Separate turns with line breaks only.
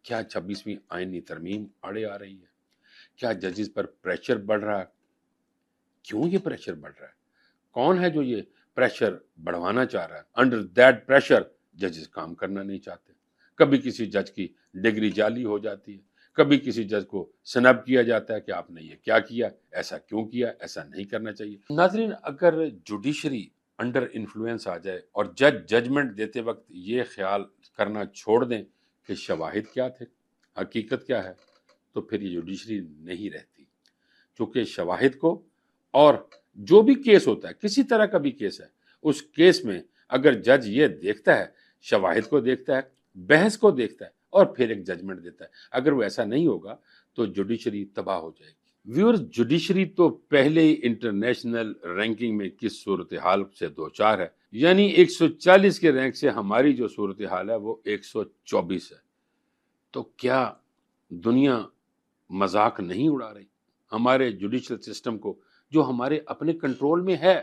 کیا 26ویں آئینی ترمیم آڑے آ رہی ہے؟ کیا ججز پر پریشر بڑھ رہا ہے؟ کیوں یہ پریشر بڑھ رہا ہے؟ کون ہے جو یہ پریشر بڑھوانا چاہ رہا ہے؟ انڈر دیٹ پریشر ججز کام کرنا نہیں چاہتے. کبھی کسی جج کی ڈگری جعلی ہو جاتی ہے، کبھی کسی جج کو سنب کیا جاتا ہے کہ آپ نے یہ کیا کیا، ایسا کیوں کیا، ایسا نہیں کرنا چاہیے. ناظرین، اگر جوڈیشری انڈر انفلوئنس آ جائے اور جج ججمنٹ دیتے وقت یہ خیال کرنا چھوڑ دیں کہ شواہد کیا تھے، حقیقت کیا ہے، تو پھر یہ جوڈیشری نہیں رہتی. چونکہ شواہد کو، اور جو بھی کیس ہوتا ہے، کسی طرح کا بھی کیس ہے، اس کیس میں اگر جج یہ دیکھتا ہے، شواہد کو دیکھتا ہے، بحث کو دیکھتا ہے اور پھر ایک ججمنٹ دیتا ہے، اگر وہ ایسا نہیں ہوگا تو جوڈیشری تباہ ہو جائے گی. ویورز، جوڈیشری تو پہلے ہی انٹرنیشنل رینکنگ میں کس صورتحال سے دوچار ہے، یعنی 140 کے رینک سے ہماری جو صورتحال ہے وہ 124 ہے. تو کیا دنیا مذاق نہیں اڑا رہی ہمارے جوڈیشل سسٹم کو، جو ہمارے اپنے کنٹرول میں ہے؟